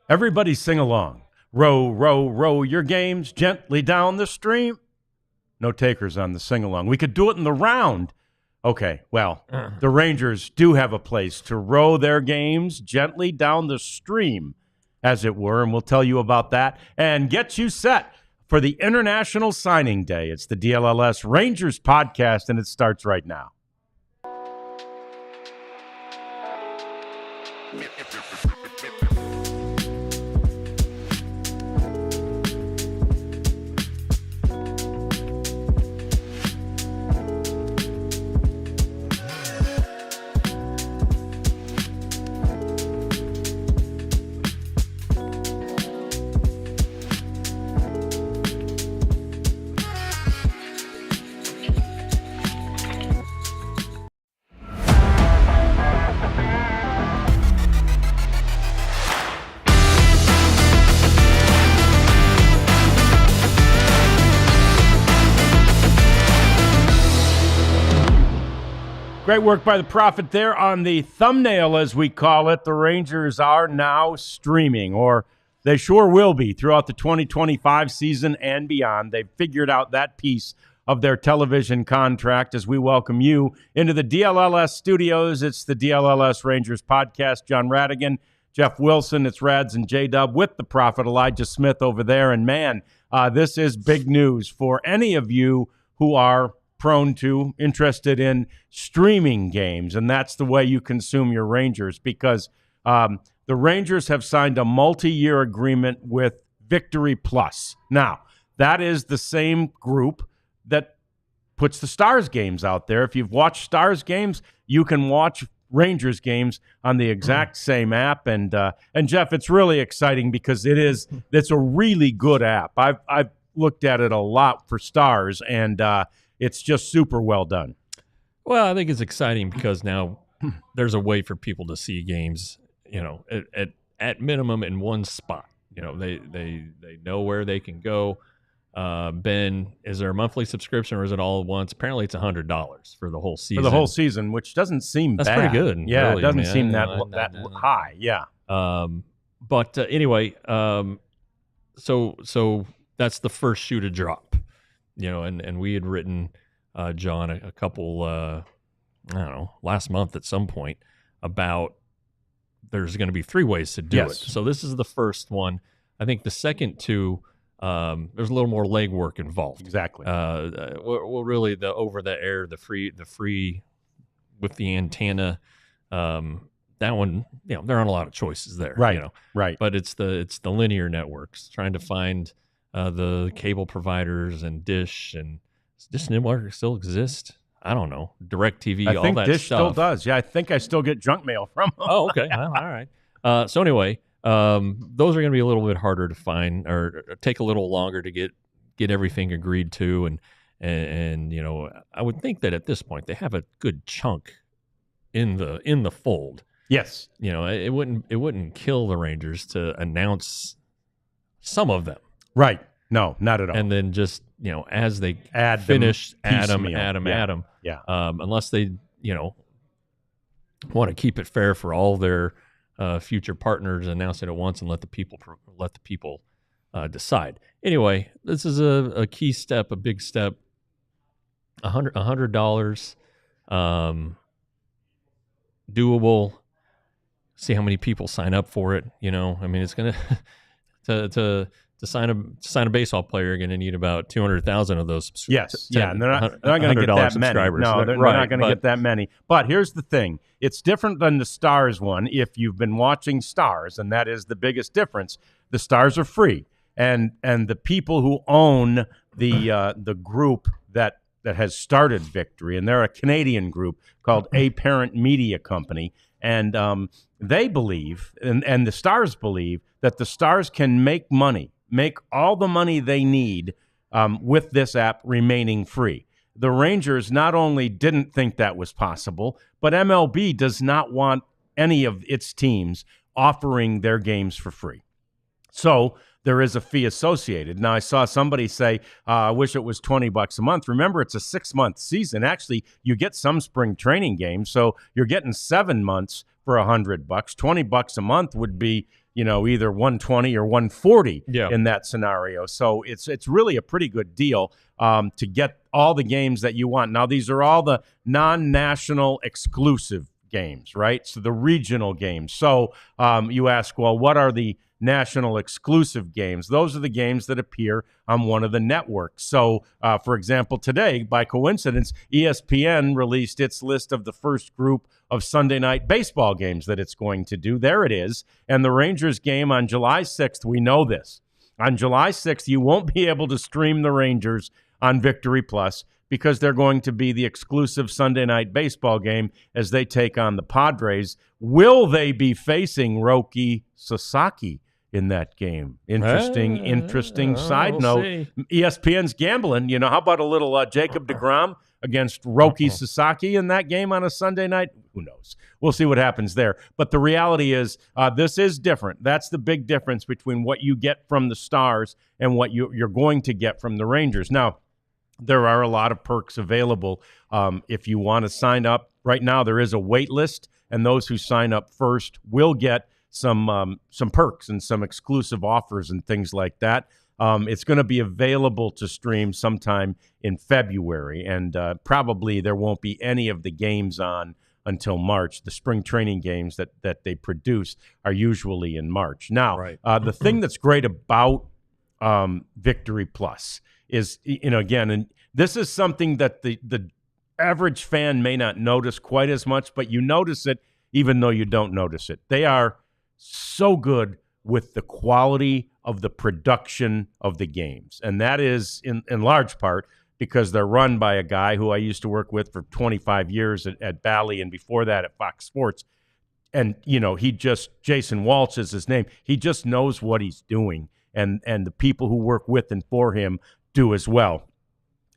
Everybody sing along. Row, row, row your games gently down the stream. No takers on the sing-along. We could do it in the round. Okay, well, the Rangers do have a place to row their games gently down the stream, as it were, and we'll tell you about that and get you set for the International Signing Day. It's the DLLS Rangers Podcast, and it starts right now. Great work by the Prophet there on the thumbnail, as we call it. The Rangers are now streaming, or they sure will be throughout the 2025 season and beyond. They've figured out that piece of their television contract as we welcome you into the DLLS studios. It's the DLLS Rangers Podcast. John Radigan, Jeff Wilson, it's Rads and J-Dub with the Prophet, Elijah Smith over there. And man, this is big news for any of you who are prone to, interested in streaming games, and that's the way you consume your Rangers, because the Rangers have signed a multi-year agreement with Victory Plus. Now, that is the same group that puts the Stars games out there. If you've watched Stars games, you can watch Rangers games on the exact same app, and Jeff, it's really exciting because it's a really good app. I've looked at it a lot for Stars, and it's just super well done. Well, I think it's exciting because now there's a way for people to see games, at minimum in one spot. They know where they can go. Ben, is there a monthly subscription or is it all at once? Apparently it's $100 for the whole season. For the whole season, which doesn't seem That's bad. pretty good. Yeah, really, it doesn't man. seem that high. Yeah. But anyway, so that's the first shoe to drop. And we had written John a couple, last month at some point about there's going to be 3 ways to do it. So this is the first one. I think the second two, there's a little more legwork involved. Exactly. Well, really the over the air, the free with the antenna, that one, there aren't a lot of choices there. Right. Right. But it's the linear networks trying to find the cable providers and Dish and Dish Network still exist. I don't know. DirecTV, all that stuff. I think Dish still does. Yeah, I think I still get junk mail from them. Oh, okay. Well, all right. So anyway, those are going to be a little bit harder to find or take a little longer to get everything agreed to. And I would think that at this point they have a good chunk in the fold. Yes. It wouldn't kill the Rangers to announce some of them. Right. No, not at all. And then just, as they finish, add them. Yeah. Unless they, want to keep it fair for all their future partners, announce it at once and let the people decide. Anyway, this is a key step, a big step. $100, doable. See how many people sign up for it. It's going to sign a baseball player, you're going to need about 200,000 of those. Yes, yeah, and they're not going to get that many. No, they're not going to get that many. But here's the thing: it's different than the Stars one. If you've been watching Stars, and that is the biggest difference, the Stars are free, and the people who own the group that has started Victory, and they're a Canadian group called A Parent Media Company, and they believe, and the Stars believe, that the Stars can make all the money they need with this app remaining free. The Rangers not only didn't think that was possible, but MLB does not want any of its teams offering their games for free. So there is a fee associated. Now, I saw somebody say, I wish it was $20 a month. Remember, it's a 6-month season. Actually, you get some spring training games, so you're getting 7 months for $100. $20 a month would be either 120 or 140 Yeah. in that scenario. So it's really a pretty good deal to get all the games that you want. Now, these are all the non-national exclusive games, right? So the regional games. So you ask, well, what are the national exclusive games? Those are the games that appear on one of the networks. So, for example, today, by coincidence, ESPN released its list of the first group of Sunday night baseball games that it's going to do. There it is. And the Rangers game on July 6th, we know this. On July 6th, you won't be able to stream the Rangers on Victory Plus because they're going to be the exclusive Sunday night baseball game as they take on the Padres. Will they be facing Roki Sasaki in that game? Interesting side note. See. ESPN's gambling. How about a little Jacob deGrom against Roki Sasaki in that game on a Sunday night? Who knows? We'll see what happens there. But the reality is this is different. That's the big difference between what you get from the Stars and what you're going to get from the Rangers. Now, there are a lot of perks available if you want to sign up. Right now, there is a wait list, and those who sign up first will get some perks and some exclusive offers and things like that. It's going to be available to stream sometime in February, and probably there won't be any of the games on until March. The spring training games that they produce are usually in March. Now, Right. The thing that's great about Victory Plus is, again, and this is something that the average fan may not notice quite as much, but you notice it even though you don't notice it. They are so good with the quality of the production of the games. And that is in large part because they're run by a guy who I used to work with for 25 years at Bally and before that at Fox Sports. And, Jason Walsh is his name. He just knows what he's doing. And the people who work with and for him do as well.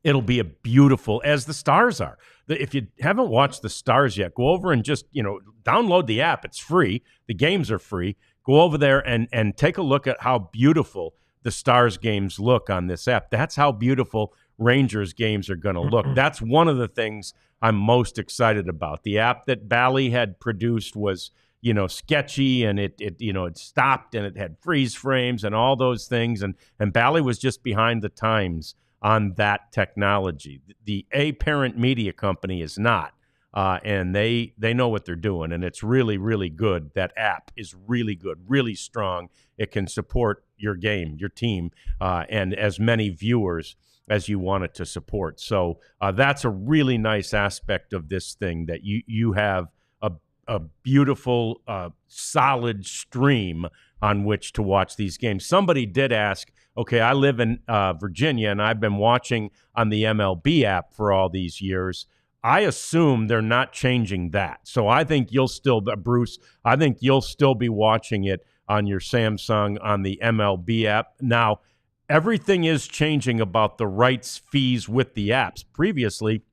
It'll be a beautiful, as the Stars are. If you haven't watched the Stars yet, go over and just, download the app. It's free. The games are free. Go over there and take a look at how beautiful the Stars games look on this app. That's how beautiful Rangers games are going to look. That's one of the things I'm most excited about. The app that Bally had produced was, sketchy, and it stopped, and it had freeze frames and all those things. And Bally was just behind the times on that technology. The parent media company is not, and they know what they're doing, and it's really, really good. That app is really good, really strong. It can support your game, your team, and as many viewers as you want it to support. So that's a really nice aspect of this thing, that you have a beautiful, solid stream on which to watch these games. Somebody did ask, okay, I live in Virginia, and I've been watching on the MLB app for all these years. I assume they're not changing that. So I think you'll still, Bruce, I think you'll still be watching it on your Samsung on the MLB app. Now, everything is changing about the rights fees with the apps. Previously,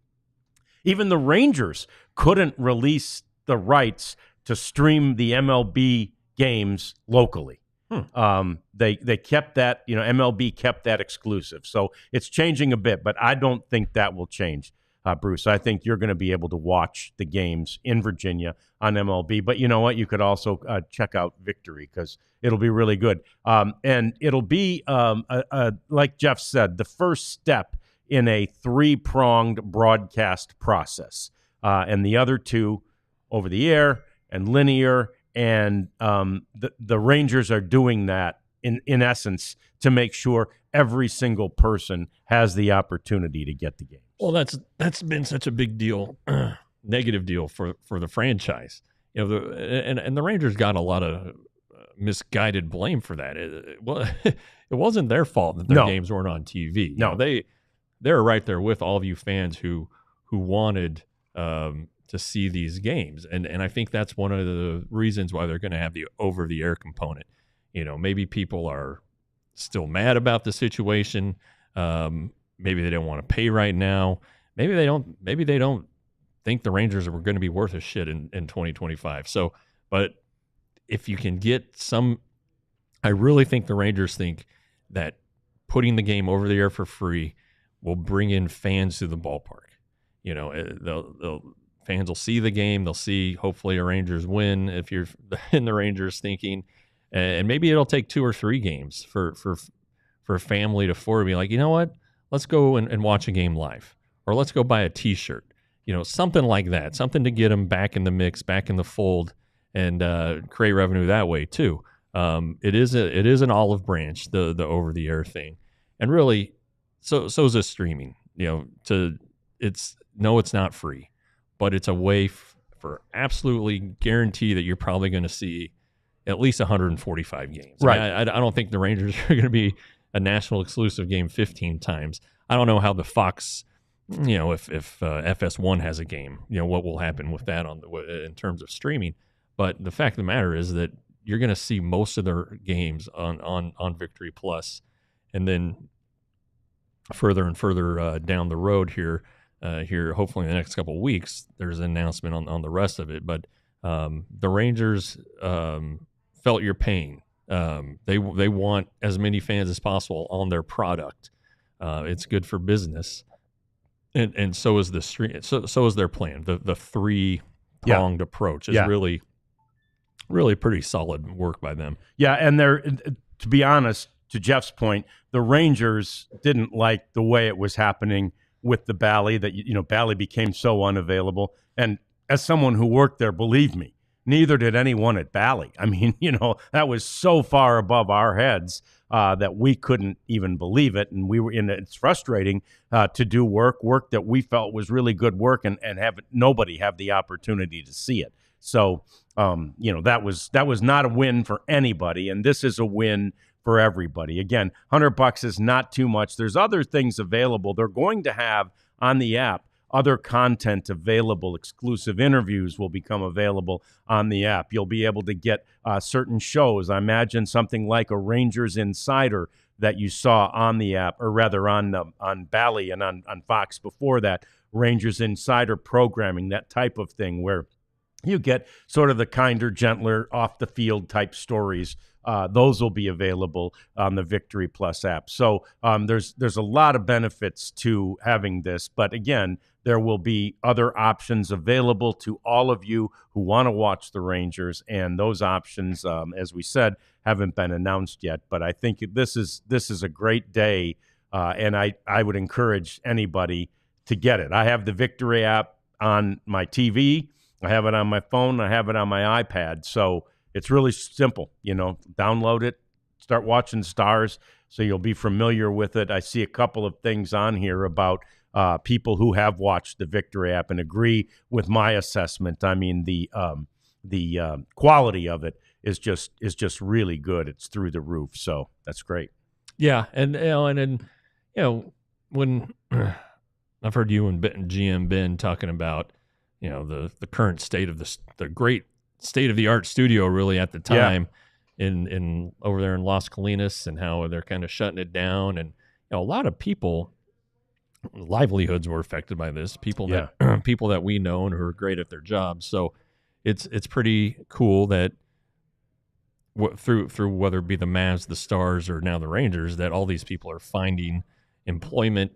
even the Rangers couldn't release the rights to stream the MLB games locally. They kept that, MLB kept that exclusive. So it's changing a bit, but I don't think that will change, Bruce. I think you're going to be able to watch the games in Virginia on MLB. But you know what? You could also check out Victory, because it'll be really good. And it'll be, like Jeff said, the first step in a 3-pronged broadcast process. And the other two, over the air and linear. And the Rangers are doing that in essence to make sure every single person has the opportunity to get the games. Well, that's been such a big deal, negative deal for the franchise. And the Rangers got a lot of misguided blame for that. It wasn't their fault that their games weren't on TV. No, they're right there with all of you fans who wanted to see these games. And I think that's one of the reasons why they're going to have the over-the-air component. Maybe people are still mad about the situation. Maybe they don't want to pay right now. Maybe they don't think the Rangers are going to be worth a shit in 2025. So, but if you can get some, I really think the Rangers think that putting the game over the air for free will bring in fans to the ballpark. They'll fans will see the game. They'll see hopefully a Rangers win if you're in the Rangers thinking, And maybe it'll take 2 or 3 games for a family to afford to be like, you know what, let's go and watch a game live, or let's go buy a T-shirt, something like that, something to get them back in the mix, back in the fold, and create revenue that way too. It is an olive branch, the over the air thing, and really, so is this streaming. It's not free, but it's a way for absolutely guarantee that you're probably going to see at least 145 games. Right. I don't think the Rangers are going to be a national exclusive game 15 times. I don't know how the Fox, if FS1 has a game, what will happen with that in terms of streaming. But the fact of the matter is that you're going to see most of their games on Victory Plus, and then further and further down the road here, hopefully in the next couple of weeks, there's an announcement on the rest of it. But the Rangers felt your pain. They want as many fans as possible on their product. It's good for business, and so is the stream. So is their plan. The 3-pronged approach is really pretty solid work by them. Yeah, and to be honest, to Jeff's point, the Rangers didn't like the way it was happening with the Bally, that Bally became so unavailable. And as someone who worked there, believe me, neither did anyone at Bally. I mean, that was so far above our heads that we couldn't even believe it. And it's frustrating to do work that we felt was really good work and have nobody have the opportunity to see it. So, that was not a win for anybody. And this is a win for everybody. Again, $100 is not too much. There's other things available. They're going to have on the app other content available. Exclusive interviews will become available on the app. You'll be able to get certain shows. I imagine something like a Rangers Insider that you saw on the app, or rather on Bally and on Fox before that, Rangers Insider programming, that type of thing where you get sort of the kinder, gentler, off-the-field type stories. Those will be available on the Victory Plus app. So there's a lot of benefits to having this. But again, there will be other options available to all of you who want to watch the Rangers. And those options, as we said, haven't been announced yet. But I think this is a great day, and I would encourage anybody to get it. I have the Victory app on my TV. I have it on my phone. I have it on my iPad. So it's really simple. Download it, start watching Stars, so you'll be familiar with it. I see a couple of things on here about people who have watched the Victory app and agree with my assessment. I mean, the quality of it is just really good. It's through the roof. So that's great. Yeah, and when I've heard you and GM Ben talking about the current state of the great state-of-the-art studio really at the time in over there in Las Colinas, and how they're kind of shutting it down. And a lot of people, livelihoods were affected by this. People that we know and who are great at their jobs. So it's pretty cool that through whether it be the Mavs, the Stars, or now the Rangers, that all these people are finding employment.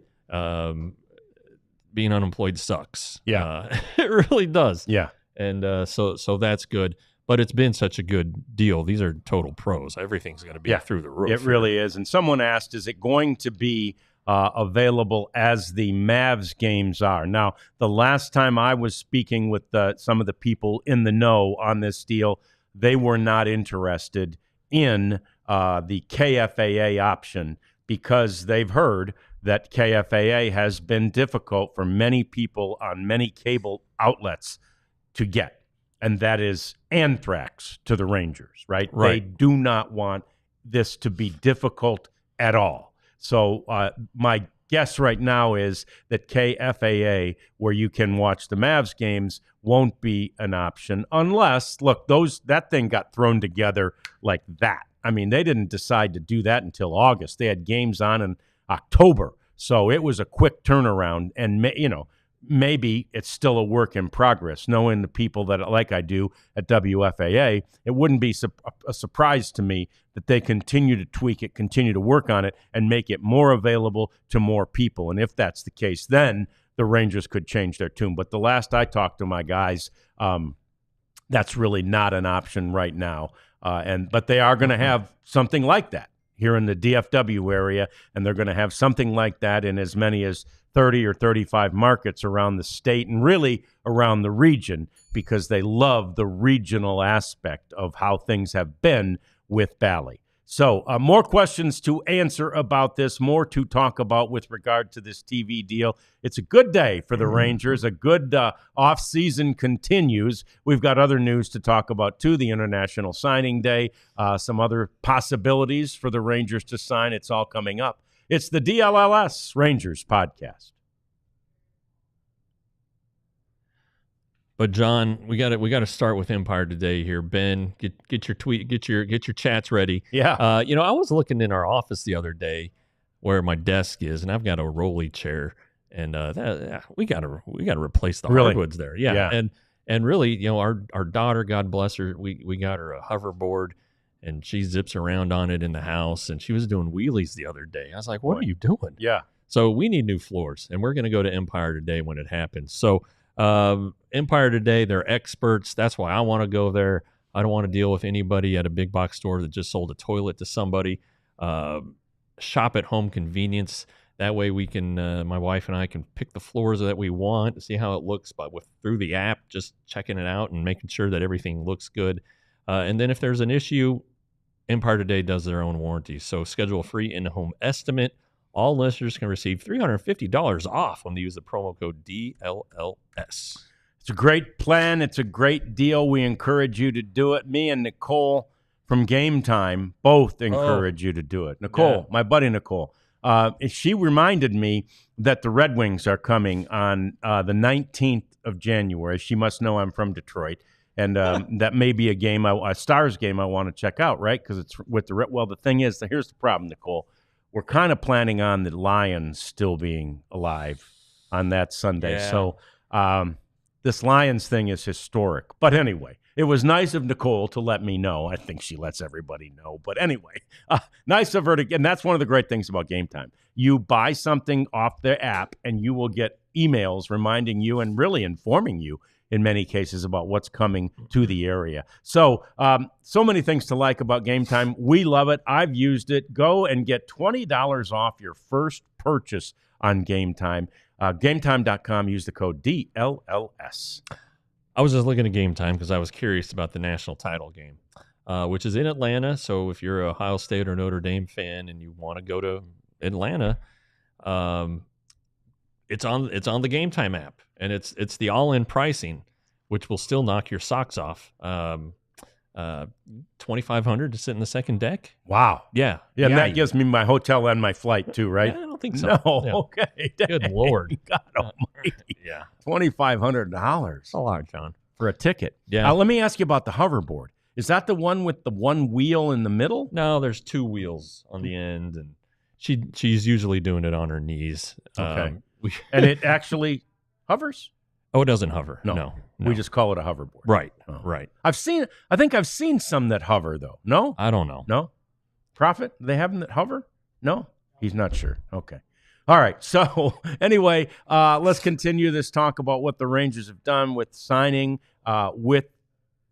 Being unemployed sucks. Yeah, it really does. Yeah. And so that's good. But it's been such a good deal. These are total pros. Everything's going to be through the roof. It really is. And someone asked, is it going to be available as the Mavs games are? Now, the last time I was speaking with some of the people in the know on this deal, they were not interested in the KFAA option because they've heard that KFAA has been difficult for many people on many cable outlets to get, and that is anthrax to the Rangers, right? They do not want this to be difficult at all. So my guess right now is that KFAA, where you can watch the Mavs games, won't be an option unless, look, that thing got thrown together like that. I mean, they didn't decide to do that until August. They had games on in October. So it was a quick turnaround, and maybe it's still a work in progress. Knowing the people that, like I do at WFAA, it wouldn't be a surprise to me that they continue to tweak it, continue to work on it, and make it more available to more people. And if that's the case, then the Rangers could change their tune. But the last I talked to my guys, that's really not an option right now. But they are going to have something like that here in the DFW area, and they're going to have something like that in as many as 30 or 35 markets around the state and really around the region, because they love the regional aspect of how things have been with Bally. So more questions to answer about this, more to talk about with regard to this TV deal. It's a good day for the Rangers. A good off-season continues. We've got other news to talk about, too, the International Signing Day, some other possibilities for the Rangers to sign. It's all coming up. It's the DLLS Rangers Podcast. But John, we got to start with Empire Today here. Ben, get your tweet, get your chats ready. Yeah. I was looking in our office the other day where my desk is, and I've got a rolly chair, and we got to replace the hardwoods there. Yeah. And really, our daughter, God bless her, we got her a hoverboard, and she zips around on it in the house, and she was doing wheelies the other day. I was like, "What are you doing?" Yeah. So we need new floors, and we're going to go to Empire Today when it happens. So. Empire Today, they're experts. That's why I want to go there. I don't want to deal with anybody at a big box store that just sold a toilet to somebody. Shop at home convenience. That way we can, my wife and I can pick the floors that we want, see how it looks, but through the app, just checking it out and making sure that everything looks good. And then if there's an issue, Empire Today does their own warranty. So schedule a free in-home estimate. All listeners can receive $350 off when they use the promo code DLLS. It's a great plan. It's a great deal. We encourage you to do it. Me and Nicole from Game Time both encourage you to do it. Nicole, my buddy Nicole, she reminded me that the Red Wings are coming on the 19th of January. She must know I'm from Detroit. And that may be a Stars game I want to check out, right? Because it's with the Red. Well, the thing is, here's the problem, Nicole. We're kind of planning on the Lions still being alive on that Sunday. Yeah. So this Lions thing is historic. But anyway, it was nice of Nicole to let me know. I think she lets everybody know. But anyway, nice of her to, and that's one of the great things about Game Time. You buy something off their app, and you will get emails reminding you and really informing you in many cases about what's coming to the area. So, so many things to like about Game Time. We love it. I've used it. Go and get $20 off your first purchase on Game Time. GameTime.com. Use the code DLLS. I was just looking at Game Time because I was curious about the national title game, which is in Atlanta. So if you're an Ohio State or Notre Dame fan and you want to go to Atlanta, it's on the Game Time app, and it's the all-in pricing, which will still knock your socks off. $2,500 to sit in the second deck. Wow. Yeah. And that gives me my hotel and my flight too, right? Yeah, I don't think so. No. Yeah. Okay. Good Lord. God almighty. Yeah. $2,500 A lot, John. for a ticket. Yeah. Let me ask you about the hoverboard. Is that the one with the one wheel in the middle? No, there's two wheels on the end, and she's usually doing it on her knees. Okay. And it actually hovers? Oh, it doesn't hover. No. No. We just call it a hoverboard. Right. Oh. Right. I think I've seen some that hover, though. No? I don't know. No? Prophet, they have them that hover? No? He's not sure. Okay. All right. So anyway, let's continue this talk about what the Rangers have done with signing with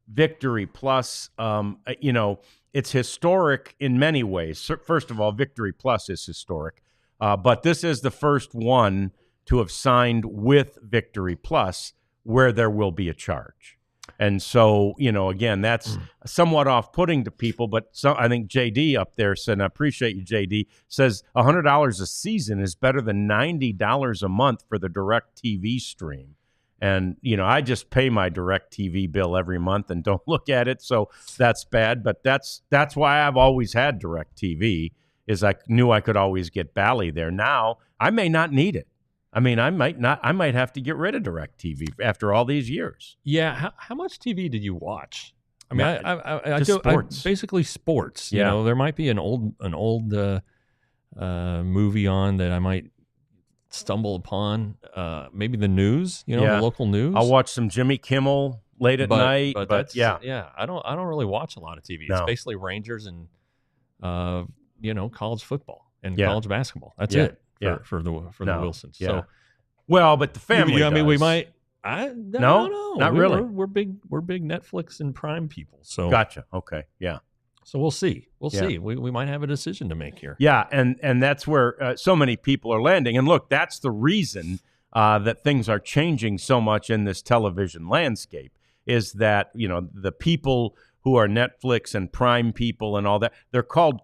Victory Plus. It's historic in many ways. First of all, Victory Plus is historic, but this is the first one to have signed with Victory Plus where there will be a charge. And so, again, that's somewhat off-putting to people, but I think JD up there said, and I appreciate you, JD, says $100 a season is better than $90 a month for the direct TV stream. And, I just pay my direct TV bill every month and don't look at it, so that's bad. But that's why I've always had direct TV, is I knew I could always get Bally there. Now, I may not need it. I mean, I might have to get rid of direct TV after all these years. Yeah. How much TV did you watch? I mean, I just sports. Basically sports. Yeah. There might be an old movie on that I might stumble upon. Maybe the news, the local news. I'll watch some Jimmy Kimmel late at night. But yeah, I don't really watch a lot of TV. No. It's basically Rangers and college football and college basketball. That's it. For the Wilsons. Yeah. So, well, but the family. I mean, does. don't No? know. Not really? We're big Netflix and Prime people. So Gotcha. Okay. Yeah. So we'll see. Yeah. See. We might have a decision to make here. Yeah, and that's where so many people are landing. And look, that's the reason that things are changing so much in this television landscape is that, the people who are Netflix and Prime people and all that, they're called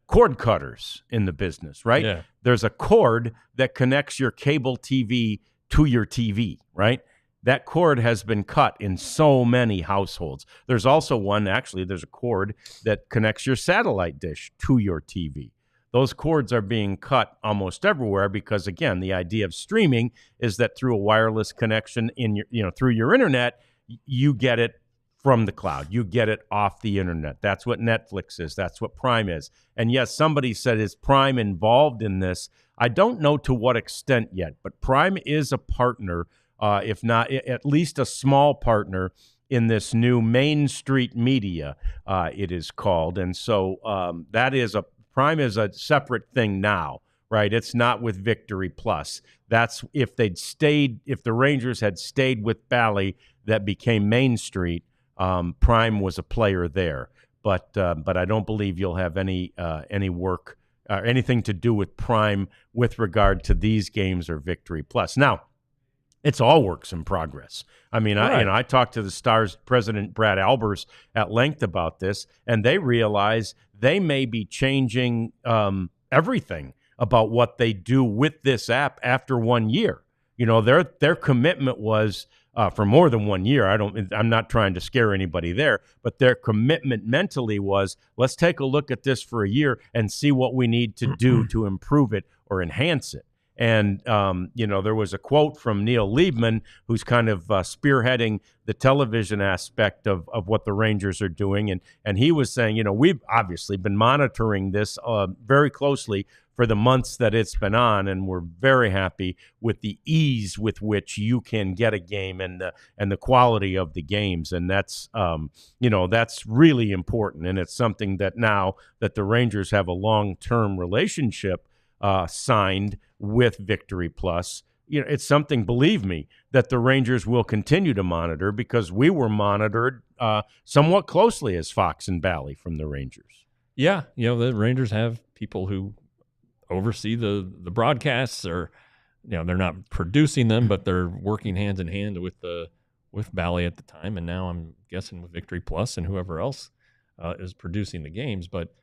cord cutters in the business, right? Yeah. There's a cord that connects your cable TV to your TV, right? That cord has been cut in so many households. There's also there's a cord that connects your satellite dish to your TV. Those cords are being cut almost everywhere because, again, the idea of streaming is that through a wireless connection through your internet, you get it from the cloud. You get it off the internet. That's what Netflix is. That's what Prime is. And yes, somebody said, is Prime involved in this? I don't know to what extent yet, but Prime is a partner, if not at least a small partner in this new Main Street Media, it is called. And so Prime is a separate thing now, right? It's not with Victory Plus. That's if the Rangers had stayed with Bally, that became Main Street. Prime was a player there, but I don't believe you'll have any work or anything to do with Prime with regard to these games or Victory Plus. Now, it's all works in progress. I mean, right. I talked to the Stars president, Brad Albers, at length about this, and they realize they may be changing everything about what they do with this app after 1 year. Their commitment was for more than 1 year. I'm not trying to scare anybody there, but their commitment mentally was, let's take a look at this for a year and see what we need to do to improve it or enhance it. And, there was a quote from Neil Liebman, who's kind of spearheading the television aspect of what the Rangers are doing. And he was saying, we've obviously been monitoring this very closely for the months that it's been on, and we're very happy with the ease with which you can get a game and the quality of the games. And that's, that's really important. And it's something that now that the Rangers have a long-term relationship signed with Victory Plus, it's something, believe me, that the Rangers will continue to monitor because we were monitored somewhat closely as Fox and Bally from the Rangers. Yeah, the Rangers have people who oversee the broadcasts, or they're not producing them, but they're working hand in hand with Bally at the time, and now I'm guessing with Victory Plus and whoever else is producing the games. But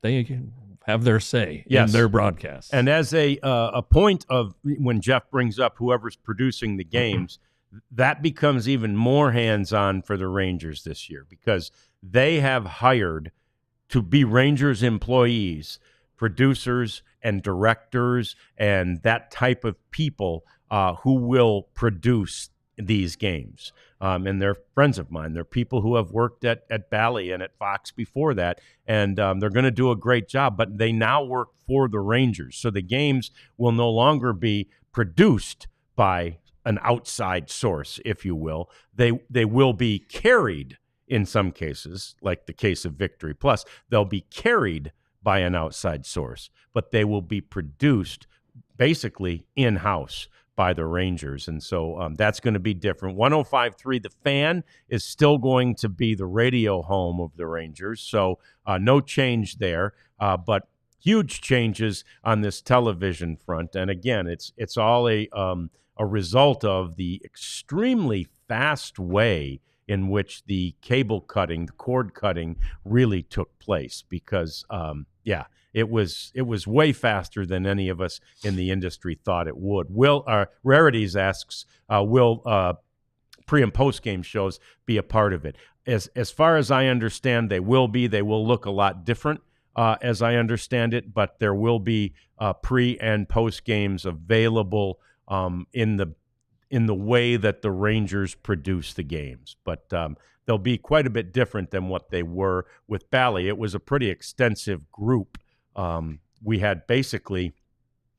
they have their say in their broadcasts. And as a point of when Jeff brings up whoever's producing the games, that becomes even more hands-on for the Rangers this year because they have hired to be Rangers employees, producers and directors and that type of people who will produce these games. And they're friends of mine. They're people who have worked at Bally and at Fox before that, and they're going to do a great job. But they now work for the Rangers, so the games will no longer be produced by an outside source, if you will. They will be carried in some cases, like the case of Victory Plus. They'll be carried by an outside source, but they will be produced basically in-house by the Rangers. And so that's going to be different. 105.3 The Fan is still going to be the radio home of the Rangers. So no change there, but huge changes on this television front. And again, it's all a result of the extremely fast way in which the cable cutting, the cord cutting really took place because, it was way faster than any of us in the industry thought it would. Rarities asks, will pre- and post-game shows be a part of it? As far as I understand, they will be. They will look a lot different, as I understand it, but there will be pre- and post-games available in the way that the Rangers produce the games. But they'll be quite a bit different than what they were with Bally. It was a pretty extensive group. We had basically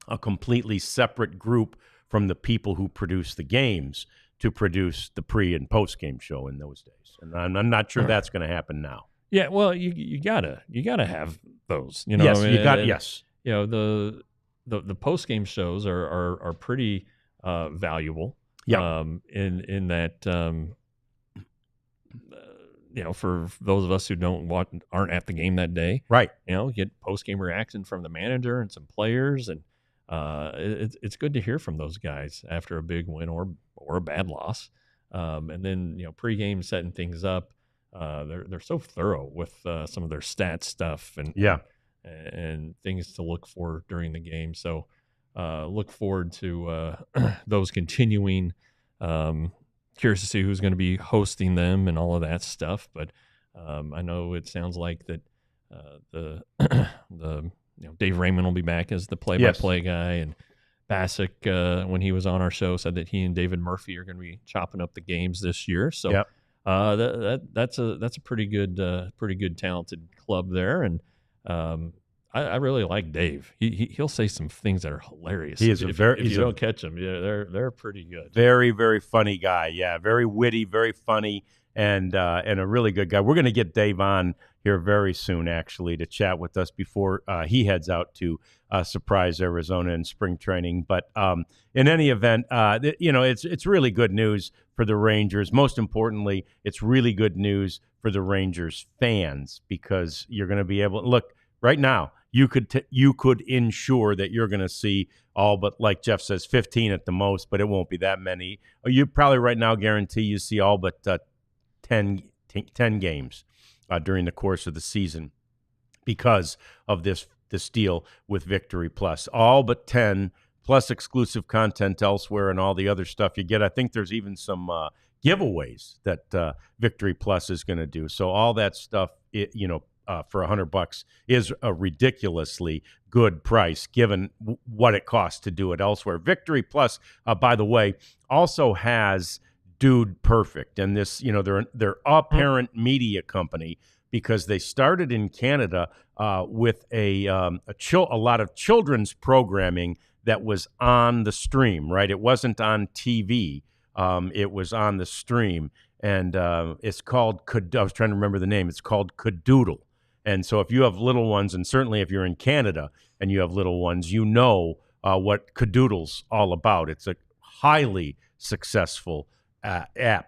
a completely separate group from the people who produce the games to produce the pre- and post-game show in those days. And I'm not sure that's going to happen now. Yeah, well, you gotta have those. Yes, I mean, you got yes. The the post game shows are pretty valuable. Yeah. In that, for those of us who aren't at the game that day, Right. Get post game reaction from the manager and some players, and it's good to hear from those guys after a big win or a bad loss. And then pregame setting things up. They're so thorough with some of their stats stuff and things to look for during the game. So look forward to those continuing. Curious to see who's going to be hosting them and all of that stuff. But I know it sounds like that the Dave Raymond will be back as the play-by-play guy, and Bassick, when he was on our show, said that he and David Murphy are going to be chopping up the games this year. So that's a pretty good talented club there, and I really like Dave. He'll say some things that are hilarious. He is if you don't catch him, they're pretty good. Very, very funny guy. Yeah, very witty, very funny, and a really good guy. We're going to get Dave on here very soon, actually, to chat with us before he heads out to Surprise, Arizona in spring training. But in any event, it's really good news for the Rangers. Most importantly, it's really good news for the Rangers fans, because you're going to be able to look right now. You could ensure that you're going to see all but, like Jeff says, 15 at the most, but it won't be that many. You probably right now guarantee you see all but 10 games during the course of the season because of this deal with Victory Plus. All but 10 plus exclusive content elsewhere and all the other stuff you get. I think there's even some giveaways that Victory Plus is going to do. So all that stuff, for $100 is a ridiculously good price given what it costs to do it elsewhere. Victory Plus, by the way, also has Dude Perfect, and this, they're a parent media company because they started in Canada with a lot of children's programming that was on the stream. Right, it wasn't on TV. It was on the stream, and it's called. I was trying to remember the name. It's called Cadoodle. And so if you have little ones, and certainly if you're in Canada and you have little ones, what Cadoodle's all about. It's a highly successful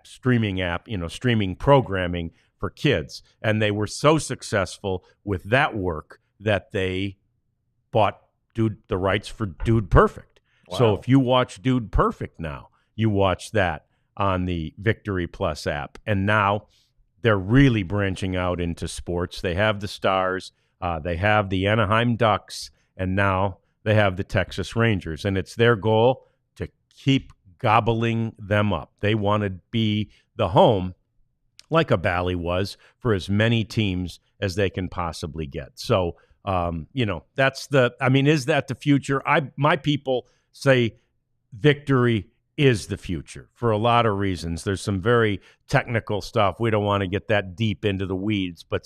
streaming programming for kids. And they were so successful with that work that they bought the rights for Dude Perfect. Wow. So if you watch Dude Perfect now, you watch that on the Victory Plus app. And now they're really branching out into sports. They have the Stars, they have the Anaheim Ducks, and now they have the Texas Rangers. And it's their goal to keep gobbling them up. They want to be the home, like a Bally was, for as many teams as they can possibly get. So, is that the future? My people say Victory is the future for a lot of reasons. There's some very technical stuff. We don't want to get that deep into the weeds, but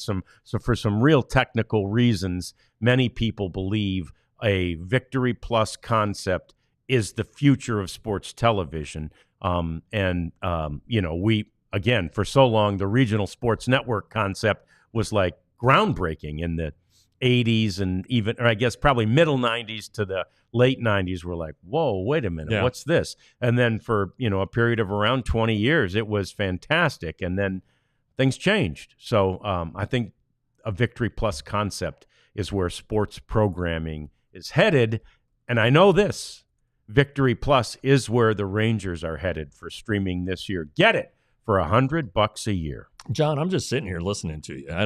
for some real technical reasons, many people believe a Victory Plus concept is the future of sports television. We, again, for so long, the regional sports network concept was like groundbreaking in the 80s and even, or I guess probably middle 90s to the late 90s. We're like, whoa, wait a minute, what's this? And then for, a period of around 20 years, it was fantastic. And then things changed. So I think a Victory Plus concept is where sports programming is headed. And I know this, Victory Plus is where the Rangers are headed for streaming this year. Get it for $100 a year. John, I'm just sitting here listening to you. I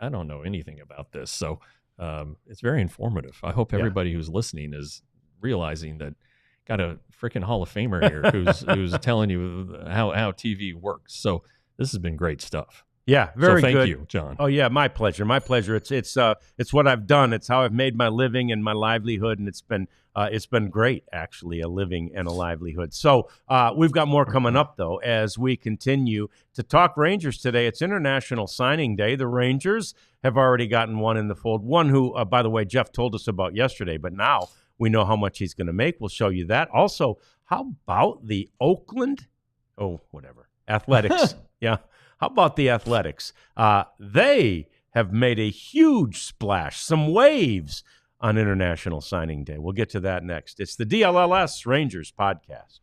don't know anything about this, so it's very informative. I hope everybody who's listening is realizing that got a freaking Hall of Famer here who's telling you how TV works. So this has been great stuff. Yeah, very good. Thank you, John. Oh yeah, my pleasure. My pleasure. It's what I've done. It's how I've made my living and my livelihood, and it's been great, actually, a living and a livelihood. So we've got more coming up, though, as we continue to talk Rangers today. It's International Signing Day. The Rangers have already gotten one in the fold. One who, by the way, Jeff told us about yesterday, but now we know how much he's going to make. We'll show you that. Also, how about the Oakland? Athletics. Yeah. How about the Athletics? They have made a huge splash, some waves on International Signing Day. We'll get to that next. It's the DLLS Rangers Podcast.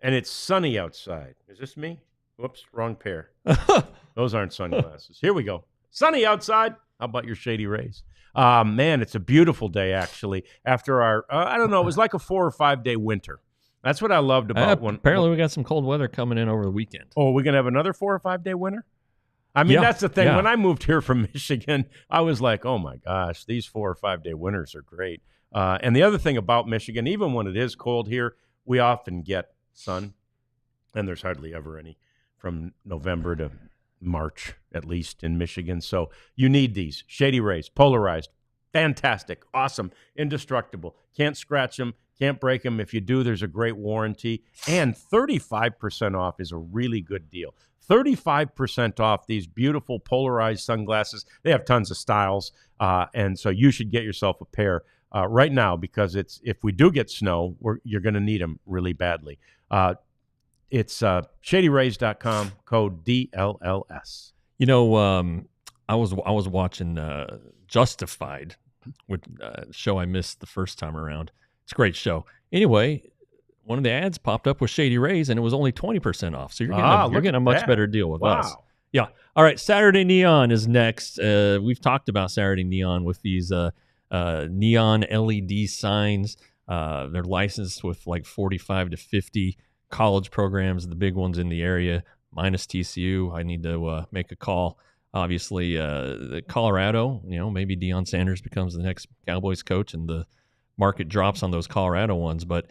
And it's sunny outside. Is this me? Whoops, wrong pair. Those aren't sunglasses. Here we go. Sunny outside. How about your Shady Rays? Man, it's a beautiful day, actually. After our, I don't know, it was like a 4 or 5 day winter. That's what I loved about one. Apparently, we got some cold weather coming in over the weekend. Oh, we're going to have another 4 or 5 day winter? I mean, that's the thing. Yeah. When I moved here from Michigan, I was like, oh, my gosh, these 4 or 5 day winters are great. And the other thing about Michigan, even when it is cold here, we often get sun, and there's hardly ever any from November to March, at least in Michigan. So you need these. Shady Rays, polarized, fantastic, awesome, indestructible. Can't scratch them, can't break them. If you do, there's a great warranty. And 35% off is a really good deal. 35% off these beautiful polarized sunglasses. They have tons of styles, and so you should get yourself a pair right now, because if we do get snow, you're going to need them really badly. It's shadyrays.com, code DLLS. You know, I was watching Justified, which show I missed the first time around. It's a great show. Anyway, one of the ads popped up with Shady Rays, and it was only 20% off. So you're getting a much better deal with us. Yeah. All right. Saturday Neon is next. We've talked about Saturday Neon with these neon LED signs. They're licensed with like 45 to 50 college programs, the big ones in the area, minus TCU. I need to make a call. Obviously, the Colorado, maybe Deion Sanders becomes the next Cowboys coach and the market drops on those Colorado ones. But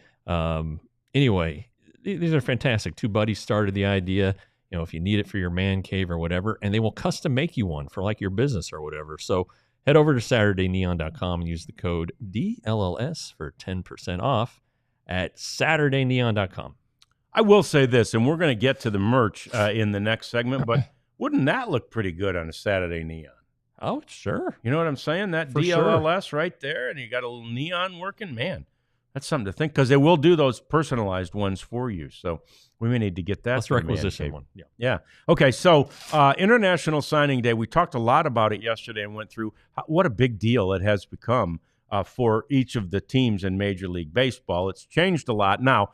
anyway, these are fantastic. Two buddies started the idea, if you need it for your man cave or whatever, and they will custom make you one for like your business or whatever. So head over to SaturdayNeon.com and use the code DLLS for 10% off at SaturdayNeon.com. I will say this, and we're going to get to the merch in the next segment, but wouldn't that look pretty good on a Saturday Neon? Oh, sure. You know what I'm saying? That For DLLS right there, and you got a little neon working. Man, that's something to think, because they will do those personalized ones for you. So we may need to get that. Let's requisition one. Yeah. Okay, so International Signing Day, we talked a lot about it yesterday and went through what a big deal it has become for each of the teams in Major League Baseball. It's changed a lot. Now,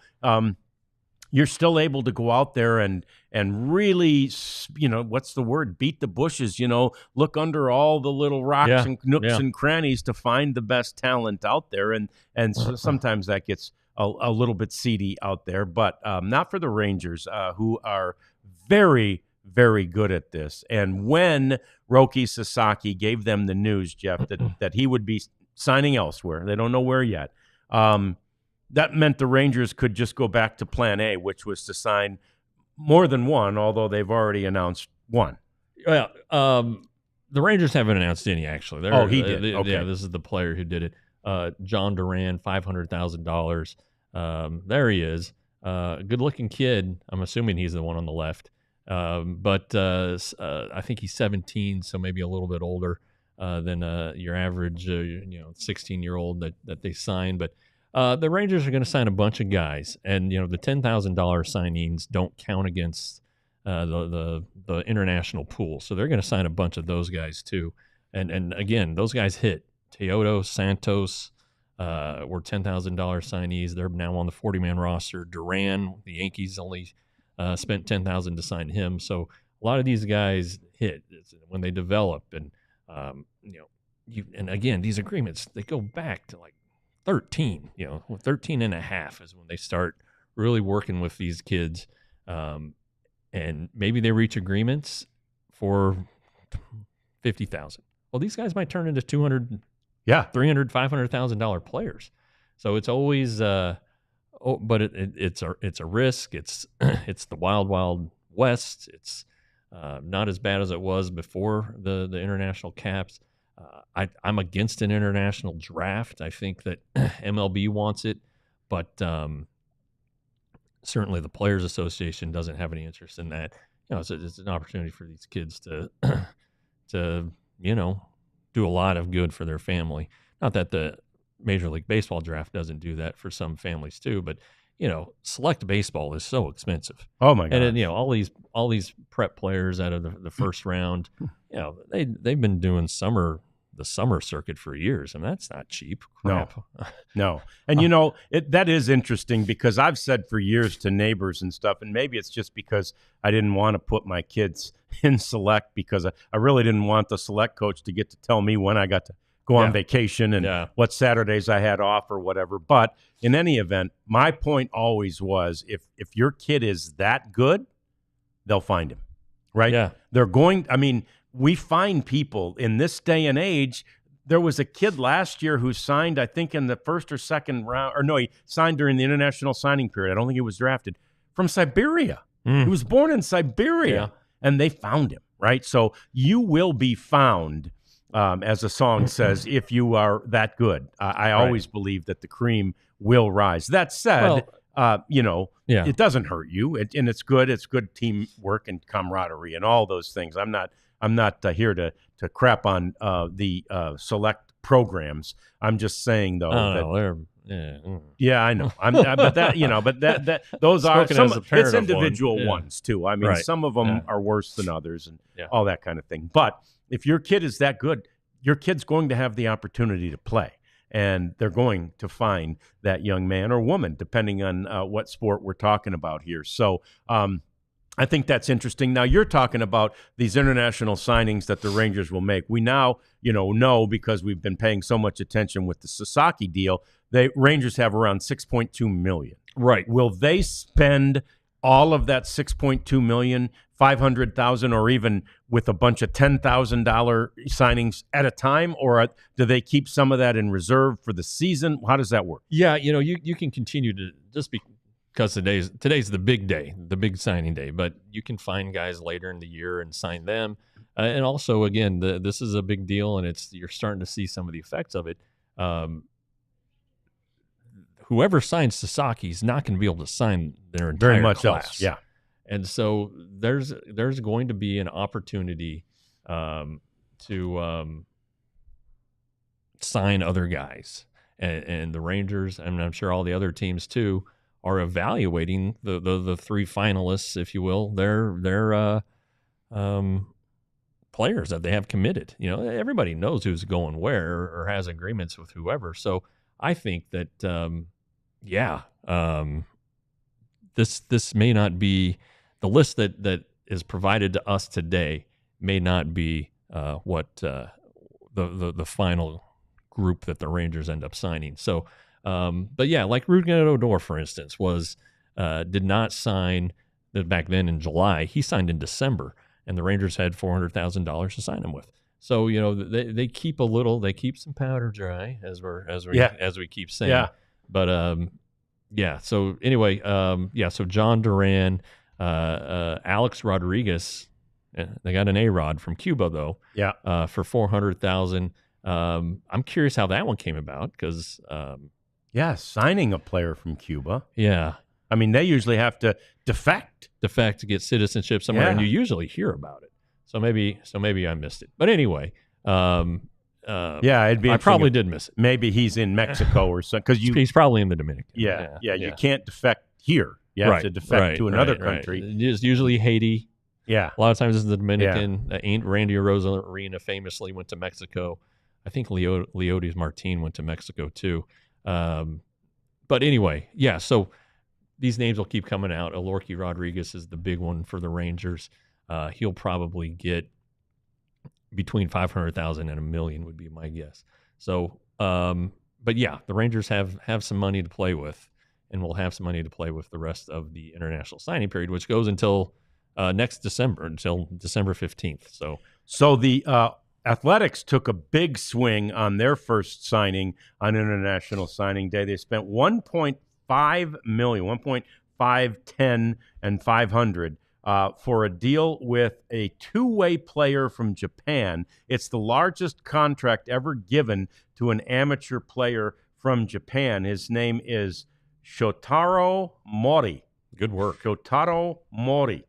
you're still able to go out there and really, what's the word? Beat the bushes, look under all the little rocks and nooks and crannies to find the best talent out there. And so sometimes that gets a little bit seedy out there, but not for the Rangers, who are very, very good at this. And when Roki Sasaki gave them the news, Jeff, that he would be signing elsewhere, they don't know where yet, that meant the Rangers could just go back to plan A, which was to sign more than one, although they've already announced one. Yeah, the Rangers haven't announced any, actually. He did. Okay. Yeah, this is the player who did it. John Duran, $500,000. There he is. Good-looking kid. I'm assuming he's the one on the left. But I think he's 17, so maybe a little bit older than your average 16-year-old that they signed. But the Rangers are going to sign a bunch of guys, and the $10,000 signings don't count against the international pool, so they're going to sign a bunch of those guys too. And again, those guys hit. Teodo, Santos were $10,000 signees. They're now on the 40-man roster. Duran, the Yankees only spent $10,000 to sign him. So a lot of these guys hit when they develop, and and again, these agreements, they go back to like 13, 13 and a half is when they start really working with these kids. And maybe they reach agreements for $50,000. Well, these guys might turn into $200,000, $300,000, $500,000 players. So it's always, but it's a risk. It's the wild, wild west. It's not as bad as it was before the international caps. I'm against an international draft. I think that MLB wants it, but certainly the Players Association doesn't have any interest in that. It's an opportunity for these kids to do a lot of good for their family. Not that the Major League Baseball draft doesn't do that for some families too, but select baseball is so expensive. Oh my God! And all these prep players out of the first round, they've been doing the the summer circuit for years, and that's not cheap. Crap. No. And, that is interesting because I've said for years to neighbors and stuff, and maybe it's just because I didn't want to put my kids in select because I really didn't want the select coach to get to tell me when I got to go on vacation and what Saturdays I had off or whatever. But in any event, my point always was if your kid is that good, they'll find him, right? Yeah. They're going – I mean, we find people in this day and age. There was a kid last year who signed, I think, in the first or second round – or no, he signed during the international signing period. I don't think he was drafted – from Siberia. He was born in Siberia, and they found him, right? So you will be found – as the song says, if you are that good. I always believe that the cream will rise. That said, it doesn't hurt you, and it's good. It's good teamwork and camaraderie and all those things. I'm not here to crap on the select programs. I'm just saying though I know. But that those are it's individual ones too. I mean, some of them are worse than others, and all that kind of thing. But if your kid is that good, your kid's going to have the opportunity to play, and they're going to find that young man or woman, depending on what sport we're talking about here. So I think that's interesting. Now, you're talking about these international signings that the Rangers will make. We now, know because we've been paying so much attention with the Sasaki deal, the Rangers have around $6.2 million. Right. Will they spend all of that $6.2 million, $500,000, or even with a bunch of $10,000 signings at a time, or do they keep some of that in reserve for the season? How does that work? Yeah, you can continue to just because today's the big day, the big signing day, but you can find guys later in the year and sign them. And also, again, this is a big deal, and you're starting to see some of the effects of it. Whoever signs Sasaki is not going to be able to sign their entire very much class. Else. Yeah. And so there's going to be an opportunity to sign other guys, and the Rangers, and I'm sure all the other teams too, are evaluating the three finalists, if you will. They're players that they have committed. Everybody knows who's going where or has agreements with whoever. So I think that this may not be the list that is provided to us today may not be what the final group that the Rangers end up signing. So, but yeah, like Rougned Odor, for instance, did not sign back then in July. He signed in December, and the Rangers had $400,000 to sign him with. So they keep some powder dry, as we keep saying. Yeah. But So anyway, So John Duran. Alex Rodriguez, they got an A-Rod from Cuba though. Yeah. For $400,000. I'm curious how that one came about because. Signing a player from Cuba. Yeah. I mean, they usually have to defect to get citizenship somewhere, and you usually hear about it. So maybe I missed it. But anyway. It'd be. I probably did miss it. Maybe he's in Mexico or something because he's probably in the Dominican. Yeah. You can't defect here. You have to defect to another country. It's usually Haiti. Yeah. A lot of times it's the Dominican. Randy Arozarena famously went to Mexico. I think Leotis Martin went to Mexico too. But anyway, so these names will keep coming out. Alorki Rodriguez is the big one for the Rangers. He'll probably get between $500,000 and $1 million would be my guess. So, but the Rangers have some money to play with, and we'll have some money to play with the rest of the international signing period, which goes until next December, until December 15th. So the Athletics took a big swing on their first signing on International Signing Day. They spent $1.5 million, $1.510 and $500 for a deal with a two-way player from Japan. It's the largest contract ever given to an amateur player from Japan. His name is Shotaro Mori. Good work. Shotaro Mori.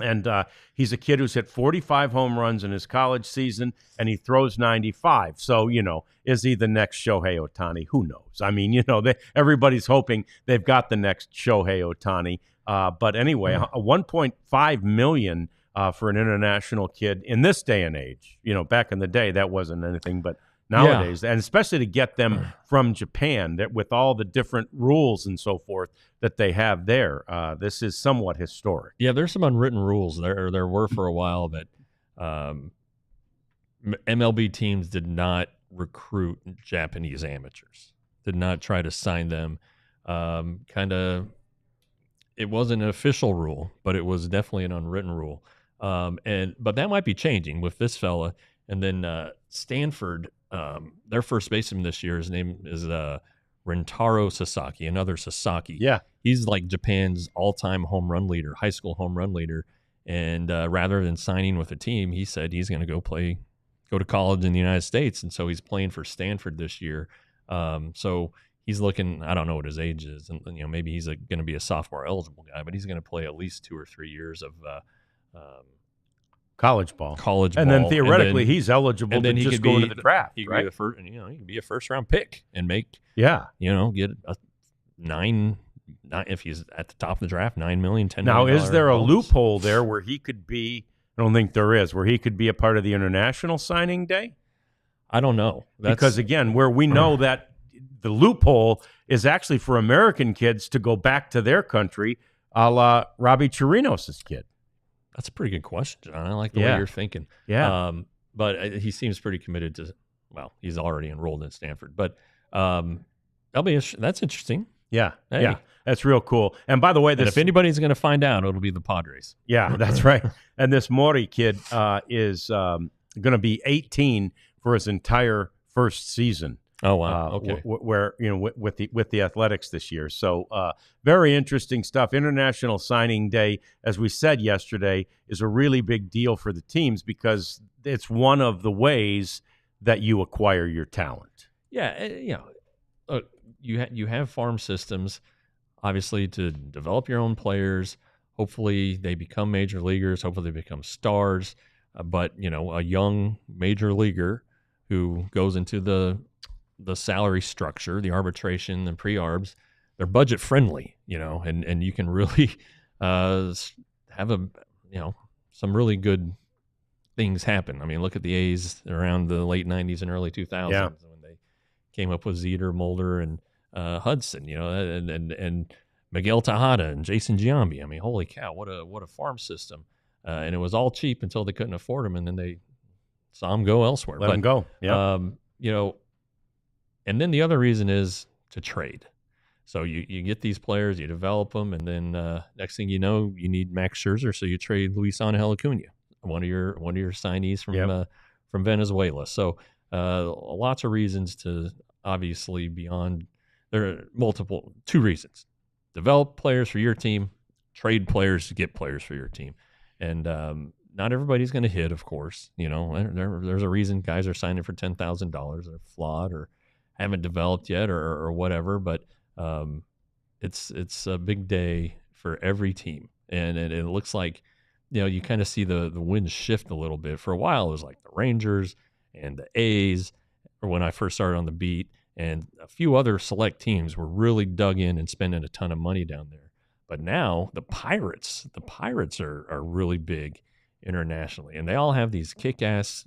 And he's a kid who's hit 45 home runs in his college season, and he throws 95. So, is he the next Shohei Ohtani? Who knows? I mean, everybody's hoping they've got the next Shohei Ohtani. But anyway, a $1.5 million for an international kid in this day and age. Back in the day, that wasn't anything, but nowadays, and especially to get them from Japan, that with all the different rules and so forth that they have there, this is somewhat historic. Yeah, there's some unwritten rules. There were for a while that MLB teams did not recruit Japanese amateurs, did not try to sign them. It wasn't an official rule, but it was definitely an unwritten rule. But that might be changing with this fella. And then Stanford, their first baseman this year, his name is Rentaro Sasaki, another Sasaki. Yeah. He's like Japan's all-time home run leader, high school home run leader. And rather than signing with a team, he said he's going to go to college in the United States. And so he's playing for Stanford this year. So he's looking, I don't know what his age is. And maybe he's going to be a sophomore eligible guy, but he's going to play at least 2 or 3 years of college ball. And then theoretically, he's eligible to just go into the draft. He could right? be he could be a first round pick and make, get a $9 if he's at the top of the draft, $9 million, $10 Now, million is there a bonus. loophole there where he could be? I don't think there is, where he could be a part of the international signing day. I don't know. Because again, where we know that the loophole is actually for American kids to go back to their country, a la Robbie Chirinos' kid. That's a pretty good question, John. I like the way you're thinking. Yeah. But he seems pretty committed to. Well, he's already enrolled in Stanford, but that's interesting. Yeah, Hey. yeah, that's real cool. And by the way, if anybody's going to find out, it'll be the Padres. Yeah, that's right. And this Mori kid is going to be 18 for his entire first season. Oh wow! Okay, where with the Athletics this year. So very interesting stuff. International Signing Day, as we said yesterday, is a really big deal for the teams because it's one of the ways that you acquire your talent. Yeah, you have farm systems, obviously, to develop your own players. Hopefully, they become major leaguers. Hopefully, they become stars. But a young major leaguer who goes into the salary structure, the arbitration, the pre-arbs, they're budget friendly, and you can really have some really good things happen. I mean, look at the A's around the late 90s and early 2000s when they came up with Zeter, Mulder, and Hudson, and Miguel Tejada and Jason Giambi. I mean, holy cow, what a farm system. And it was all cheap until they couldn't afford them, and then they saw them go elsewhere. Let them go. Yeah. And then the other reason is to trade. So you get these players, you develop them, and then next thing you know, you need Max Scherzer, so you trade Luisangel Acuna, one of your signees from Venezuela. So lots of reasons to obviously beyond. There are two reasons: develop players for your team, trade players to get players for your team, and not everybody's going to hit, of course. There's a reason guys are signing for $10,000. They're flawed or haven't developed yet or whatever, but it's a big day for every team. And it looks like, you kind of see the winds shift a little bit. For a while, it was like the Rangers and the A's, or when I first started on the beat, and a few other select teams were really dug in and spending a ton of money down there. But now the Pirates are really big internationally, and they all have these kick-ass,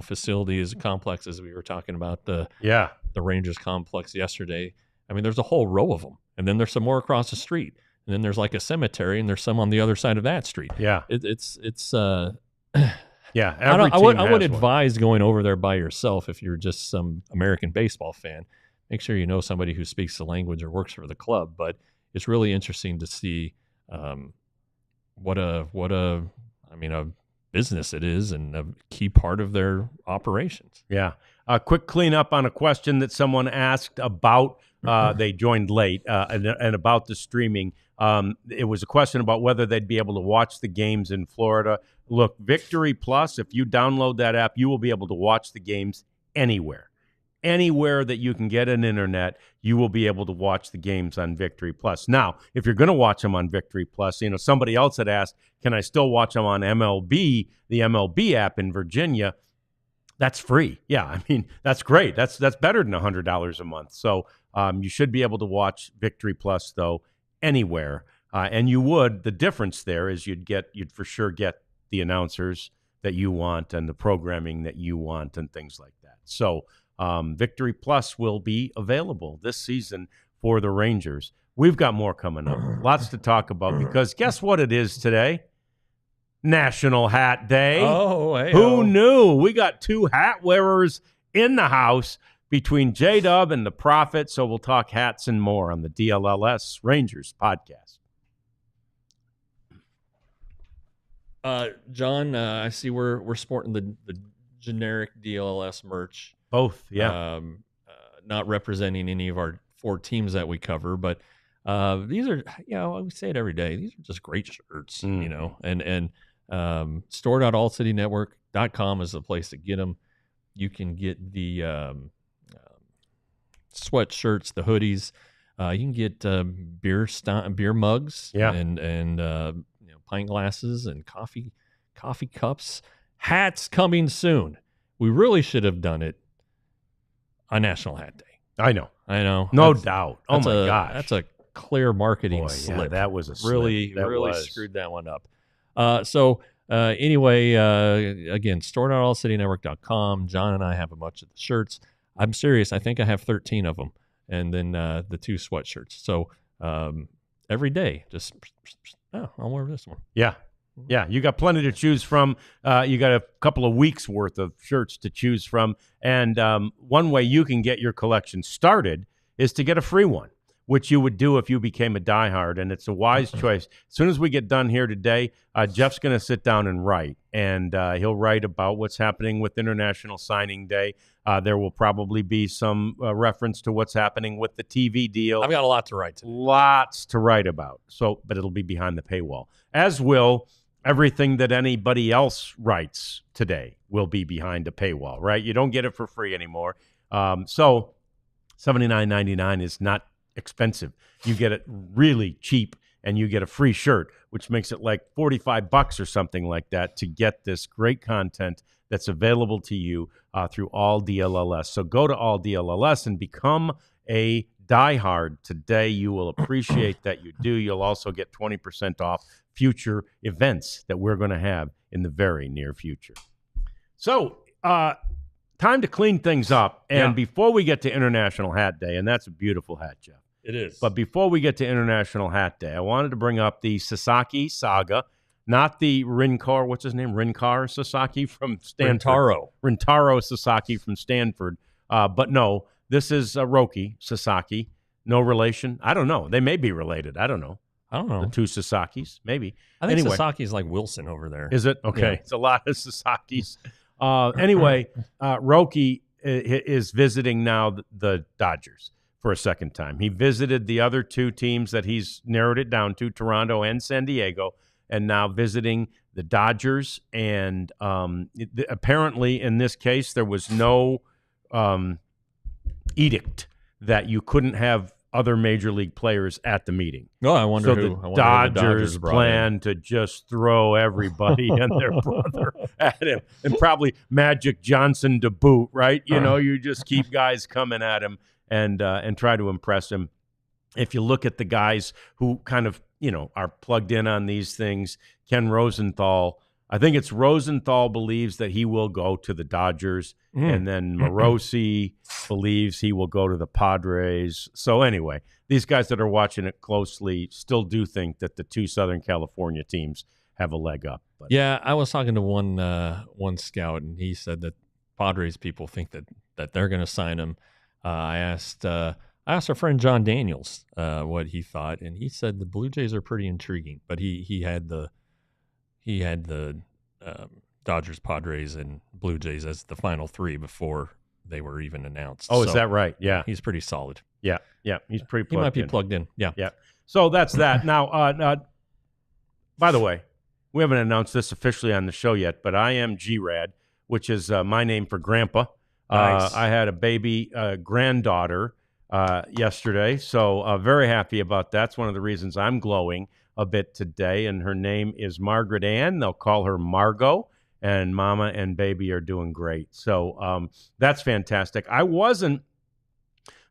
facilities, complexes. We were talking about the Rangers complex yesterday. I mean, there's a whole row of them, and then there's some more across the street, and then there's like a cemetery, and there's some on the other side of that street. Yeah, it's yeah. I would advise going over there by yourself if you're just some American baseball fan. Make sure you know somebody who speaks the language or works for the club. But it's really interesting to see what a business it is and a key part of their operations. Yeah. A quick cleanup on a question that someone asked about. They joined late and about the streaming. It was a question about whether they'd be able to watch the games in Florida. Look, Victory Plus, if you download that app, you will be able to watch the games anywhere. Anywhere that you can get an internet, you will be able to watch the games on Victory Plus. Now, if you're going to watch them on Victory Plus, somebody else had asked, can I still watch them on MLB, the MLB app in Virginia? That's free. Yeah, I mean, that's great. That's better than $100 a month. So you should be able to watch Victory Plus, though, anywhere. And the difference there is you'd for sure get the announcers that you want and the programming that you want and things like that. So Victory Plus will be available this season for the Rangers. We've got more coming up. Lots to talk about because guess what it is today? National Hat Day. Oh, hey. Who knew? We got 2 hat wearers in the house between J-Dub and the Prophet. So we'll talk hats and more on the DLLS Rangers podcast. John, I see we're sporting the generic DLLS merch. Both, yeah. Not representing any of our 4 teams that we cover, but these are, I would say it every day. These are just great shirts, and store.allcitynetwork.com is the place to get them. You can get the sweatshirts, the hoodies. You can get beer mugs, and pint glasses and coffee cups. Hats coming soon. We really should have done it on National Hat Day. I know. No doubt. Oh my gosh, that's a clear marketing slip. Yeah, that was a slip. Really screwed that one up. Anyway, again, store.allcitynetwork.com. John and I have a bunch of the shirts. I'm serious. I think I have 13 of them. And then the 2 sweatshirts. So every day, I'll wear this one. Yeah. Yeah, you got plenty to choose from. You got a couple of weeks worth of shirts to choose from. And one way you can get your collection started is to get a free one, which you would do if you became a diehard. And it's a wise choice. As soon as we get done here today, Jeff's going to sit down and write. And he'll write about what's happening with International Signing Day. There will probably be some reference to what's happening with the TV deal. I've got a lot to write today. Lots to write about. But it'll be behind the paywall, as will everything that anybody else writes today will be behind a paywall, right? You don't get it for free anymore. So $79.99 is not expensive. You get it really cheap, and you get a free shirt, which makes it like $45 or something like that to get this great content that's available to you through All DLLS. So go to All DLLS and become a diehard today. You will appreciate that you do. You'll also get 20% off future events that we're going to have in the very near future. So time to clean things up. And before we get to International Hat Day, and that's a beautiful hat, Jeff. It is. But before we get to International Hat Day, I wanted to bring up the Sasaki Saga, not the Rinkar, what's his name? Rinkar Sasaki from Stanford. Rintaro Sasaki from Stanford. But no, this is Roki Sasaki. No relation. I don't know. They may be related. I don't know. The 2 Sasakis, maybe. I think Sasaki's like Wilson over there. Is it? Okay. Yeah. It's a lot of Sasakis. Anyway, Roki is visiting now the Dodgers for a second time. He visited the other 2 teams that he's narrowed it down to, Toronto and San Diego, and now visiting the Dodgers. And apparently, in this case, there was no edict that you couldn't have other major league players at the meeting. Oh, I wonder who the Dodgers plan to just throw everybody and their brother at him, and probably Magic Johnson to boot, right? You just keep guys coming at him and try to impress him. If you look at the guys who kind of, are plugged in on these things, Ken Rosenthal, I think it's Rosenthal believes that he will go to the Dodgers, and then Morosi believes he will go to the Padres. So anyway, these guys that are watching it closely still do think that the 2 Southern California teams have a leg up. But. Yeah, I was talking to one scout, and he said that Padres people think that they're going to sign him. I asked our friend John Daniels what he thought, and he said the Blue Jays are pretty intriguing, but he had the Dodgers, Padres, and Blue Jays as the final 3 before they were even announced. Oh, so, is that right? Yeah. He's pretty solid. Yeah. He's pretty plugged in. He might be plugged in. Yeah. So that's that. Now, by the way, we haven't announced this officially on the show yet, but I am G-Rad, which is my name for Grandpa. Nice. I had a baby granddaughter yesterday, so very happy about that. It's one of the reasons I'm glowing a bit today, and her name is Margaret Ann. They'll call her Margot, and Mama and baby are doing great. So that's fantastic. I wasn't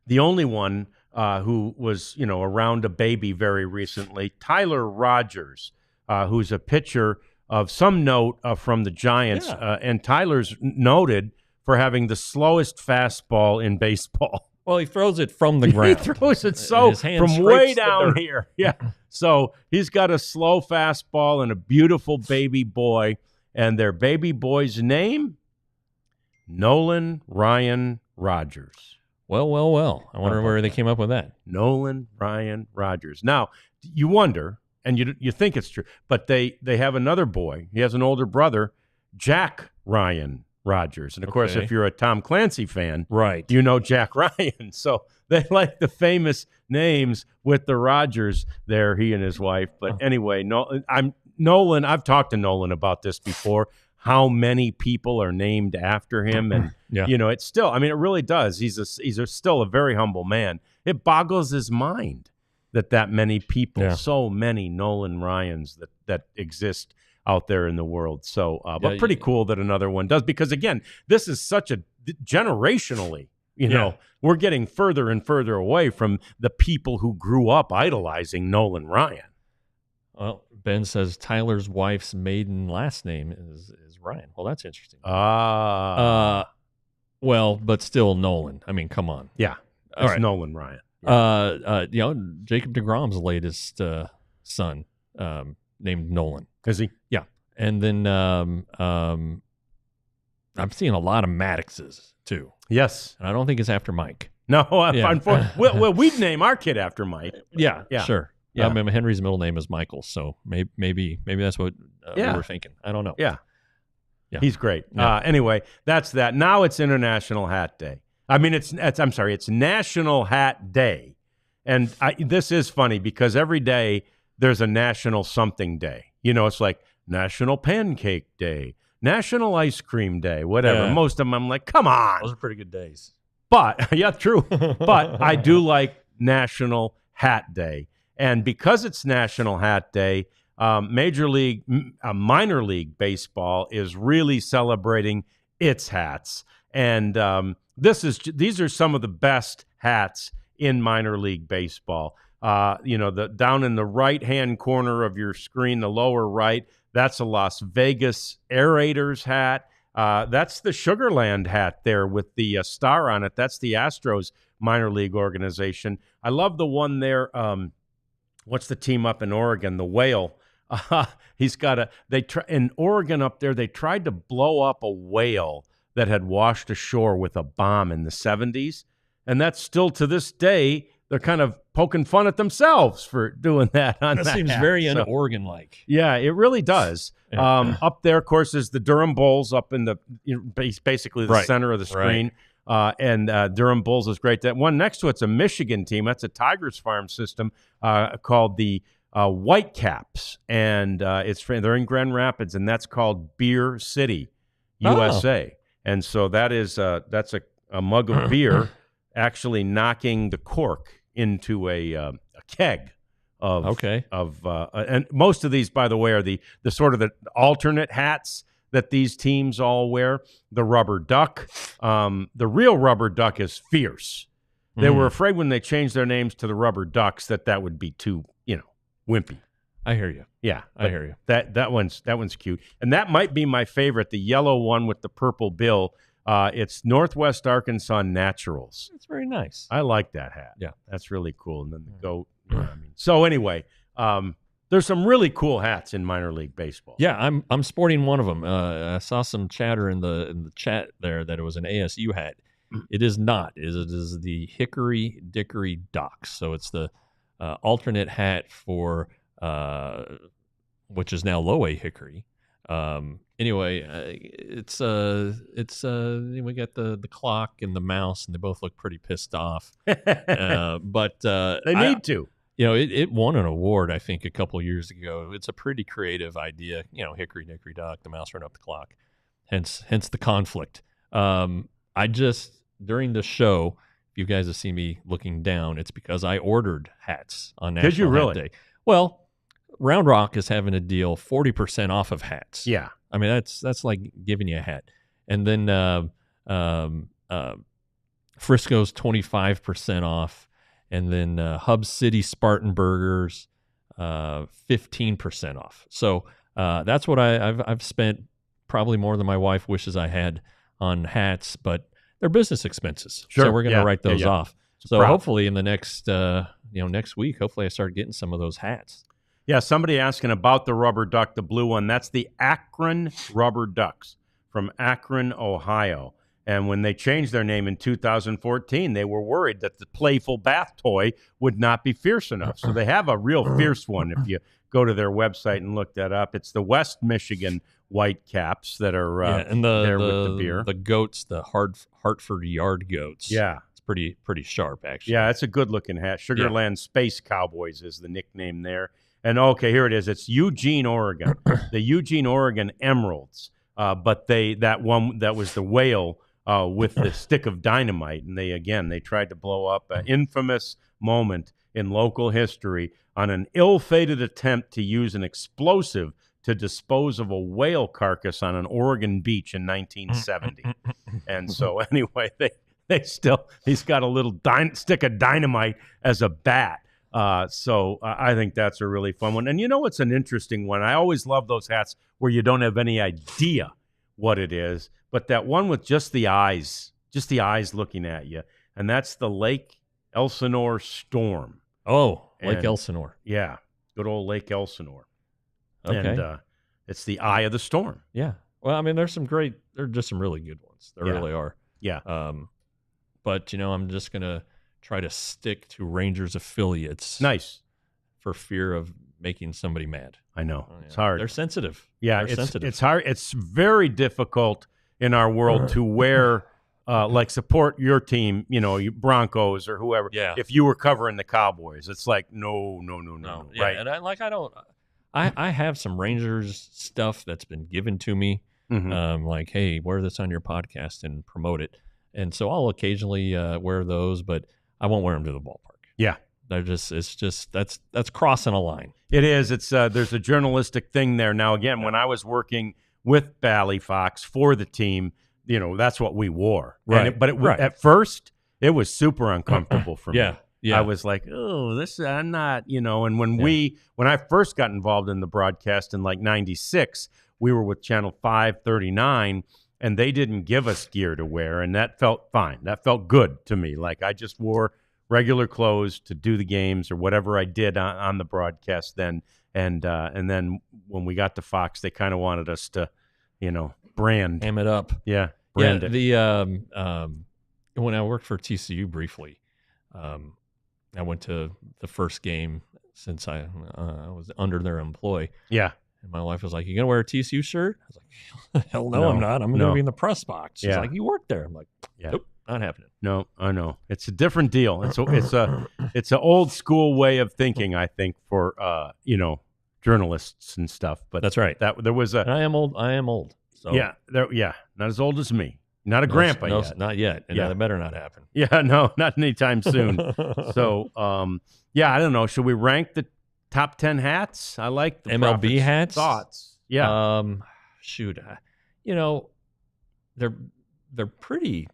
the only one who was, around a baby very recently. Tyler Rogers, who's a pitcher of some note from the Giants. Yeah. And Tyler's noted for having the slowest fastball in baseball. Well, he throws it from the ground. He throws it from way down here. Yeah. So he's got a slow fastball and a beautiful baby boy. And their baby boy's name? Nolan Ryan Rogers. Well. I wonder where they came up with that. Nolan Ryan Rogers. Now, you wonder, and you think it's true, but they have another boy. He has an older brother, Jack Ryan Rogers. And, of course, if you're a Tom Clancy fan, right, you know Jack Ryan. So they like the famous names with the Rogers there, he and his wife. But anyway, Nolan, I've talked to Nolan about this before, how many people are named after him. And, it's still, it really does. He's still a very humble man. It boggles his mind that many people, so many Nolan Ryans that exist out there in the world. So, but pretty cool that another one does, because again, this is such a generationally, we're getting further and further away from the people who grew up idolizing Nolan Ryan. Well, Ben says Tyler's wife's maiden last name is Ryan. Well, that's interesting. Well, but still Nolan. Come on. Yeah. It's right. Nolan Ryan. Yeah. Jacob deGrom's latest son named Nolan. Is he? Yeah. And then I'm seeing a lot of Maddoxes too. Yes. And I don't think it's after Mike. No, well, we'd name our kid after Mike. Yeah. Sure. Yeah. Henry's middle name is Michael, so maybe that's what we were thinking. I don't know. Yeah. He's great. Yeah. Anyway, that's that. Now it's International Hat Day. It's National Hat Day. And this is funny because every day there's a national something day. It's like National Pancake Day, National Ice Cream Day, whatever. Yeah. Most of them I'm like, come on. Those are pretty good days. But, yeah, true. But I do like National Hat Day. And because it's National Hat Day, minor league baseball is really celebrating its hats. And these are some of the best hats in minor league baseball. Down in the right-hand corner of your screen, the lower right, that's a Las Vegas Aerators hat. That's the Sugarland hat there with the star on it. That's the Astros minor league organization. I love the one there. What's the team up in Oregon? The Whale. He's got in Oregon up there, they tried to blow up a whale that had washed ashore with a bomb in the 70s. And that's still to this day, they're kind of poking fun at themselves for doing that. That seems very un-Oregon-like. Yeah, it really does. Up there, of course, is the Durham Bulls up in the basically the center of the screen. Right. And Durham Bulls is great. That one next to it's a Michigan team. That's a Tigers farm system called the Whitecaps, and they're in Grand Rapids, and that's called Beer City, USA. Oh. And so that's a mug of beer actually knocking the cork into a keg and most of these, by the way, are the sort of the alternate hats that these teams all wear. The rubber duck, the real rubber duck is fierce. They were afraid when they changed their names to the rubber ducks that would be too, wimpy. I hear you. Yeah, I hear you. That one's cute, and that might be my favorite. The yellow one with the purple bill. It's Northwest Arkansas Naturals. It's very nice. I like that hat. Yeah, that's really cool. And then the goat. So anyway, there's some really cool hats in minor league baseball. Yeah, I'm sporting one of them. I saw some chatter in the chat there that it was an ASU hat. It is not. It is the Hickory Dickory Ducks. So it's the alternate hat for which is now Low A Hickory. Anyway, it's we got the clock and the mouse, and they both look pretty pissed off. But they need to. It won an award, I think, a couple of years ago. It's a pretty creative idea. Hickory dickory dock, the mouse ran up the clock. Hence the conflict. I just during the show, if you guys have seen me looking down, it's because I ordered hats on National Did you really? Hat Day. Well, Round Rock is having a deal 40% off of hats. Yeah. That's like giving you a hat. And then Frisco's 25% off. And then Hub City Spartan Burgers, 15% off. So that's what I've spent probably more than my wife wishes I had on hats, but they're business expenses. Sure. So we're going to write those off. So Proud. hopefully in the next, next week, hopefully I start getting some of those hats. Yeah, somebody asking about the rubber duck, the blue one. That's the Akron Rubber Ducks from Akron, Ohio. And when they changed their name in 2014, they were worried that the playful bath toy would not be fierce enough. So they have a real fierce one if you go to their website and look that up. It's the West Michigan White Caps that are and there with the beer. The goats, the Hartford Yard Goats. Yeah. It's pretty sharp, actually. Yeah, it's a good-looking hat. Sugarland Space Cowboys is the nickname there. And, okay, here it is. It's Eugene, Oregon. The Eugene, Oregon Emeralds. But that one that was the whale with the stick of dynamite. And they tried to blow up an infamous moment in local history on an ill-fated attempt to use an explosive to dispose of a whale carcass on an Oregon beach in 1970. And so anyway, he's got a little stick of dynamite as a bat. So I think that's a really fun one. And you know what's an interesting one? I always love those hats where you don't have any idea what it is, but that one with just the eyes looking at you, and that's the Lake Elsinore Storm. Oh, Lake Elsinore. Yeah, good old Lake Elsinore. Okay. And it's the eye of the storm. Yeah. Well, I mean, there are just some really good ones. There really are. Yeah. But, I'm just going to try to stick to Rangers affiliates. Nice. For fear of making somebody mad. I know. It's hard. They're sensitive. Yeah, it's hard. It's very difficult in our world to wear, support your team, your Broncos or whoever. Yeah. If you were covering the Cowboys, it's like, no. Yeah, right. And I have some Rangers stuff that's been given to me. Mm-hmm. Like, hey, wear this on your podcast and promote it. And so I'll occasionally wear those, but I won't wear them to the ballpark. Yeah. That's crossing a line. It is. It's there's a journalistic thing there. Now, again, when I was working with Bally Fox for the team, that's what we wore. Right. At first, it was super uncomfortable for me. Yeah. I was like, oh, I'm not, and when I first got involved in the broadcast in like 96, we were with Channel 539 and they didn't give us gear to wear. And that felt fine. That felt good to me. Like I just wore regular clothes to do the games or whatever I did on the broadcast then. And then when we got to Fox, they kind of wanted us to, brand. Ham it up. Yeah. Brand it. When I worked for TCU briefly, I went to the first game since I was under their employ. Yeah. And my wife was like, "You gonna wear a TCU shirt?" I was like, "Hell no, I'm not. I'm gonna be in the press box." She's like, "You work there." I'm like, "Nope, not happening." No, I know. It's a different deal. It's an old school way of thinking, I think, for journalists and stuff. But that's right. And I am old. So not as old as me. Not a grandpa yet. Not yet. And that better not happen. Yeah, no, not anytime soon. So, I don't know. Should we rank the top 10 hats? I like the MLB hats. Thoughts. Yeah. Shoot. They're pretty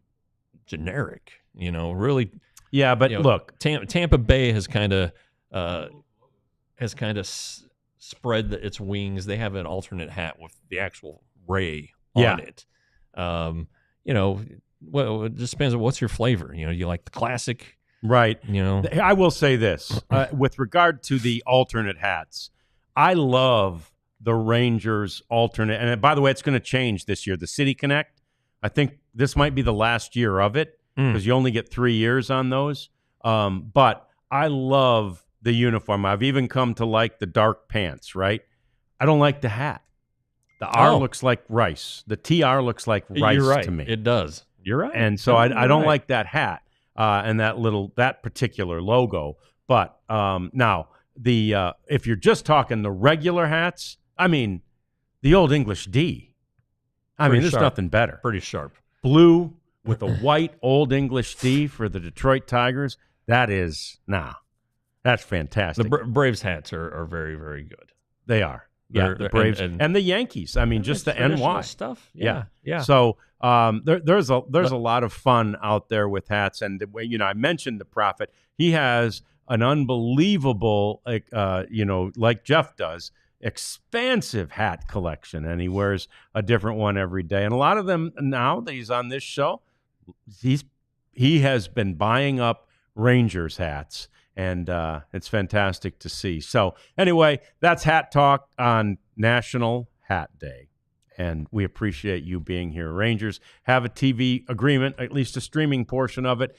generic. Really. Yeah, but look, Tampa Bay has kind of spread its wings. They have an alternate hat with the actual Ray on it. Well, it just depends on what's your flavor. You like the classic, right? I will say this with regard to the alternate hats. I love the Rangers alternate, and by the way, it's going to change this year. The City Connect. I think this might be the last year of it because you only get 3 years on those. But I love the uniform. I've even come to like the dark pants. Right? I don't like the hat. The R looks like rice. The TR looks like rice to me. It does. You're right. And so I don't like that hat and that particular logo. But now if you're just talking the regular hats, I mean, the old English D. There's nothing better. Pretty sharp. Blue with a white old English D for the Detroit Tigers. That's fantastic. The Braves hats are very, very good. They are. Yeah, the Braves and the Yankees. Just the NY stuff. Yeah. So there's a lot of fun out there with hats, and I mentioned the Prophet. He has an unbelievable, like Jeff does. expansive hat collection, and he wears a different one every day. And a lot of them now that he's on this show, he has been buying up Rangers hats, and it's fantastic to see. So anyway, that's Hat Talk on National Hat Day, and we appreciate you being here. Rangers have a TV agreement, at least a streaming portion of it,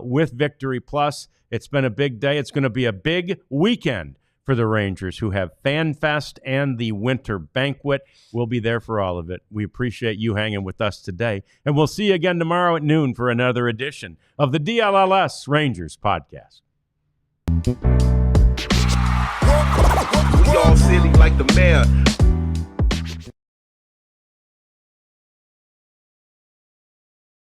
with Victory Plus. It's been a big day. It's going to be a big weekend for the Rangers, who have Fan Fest and the Winter Banquet. We'll be there for all of it. We appreciate you hanging with us today, and we'll see you again tomorrow at noon for another edition of the DLLS Rangers Podcast. We all silly like the mayor.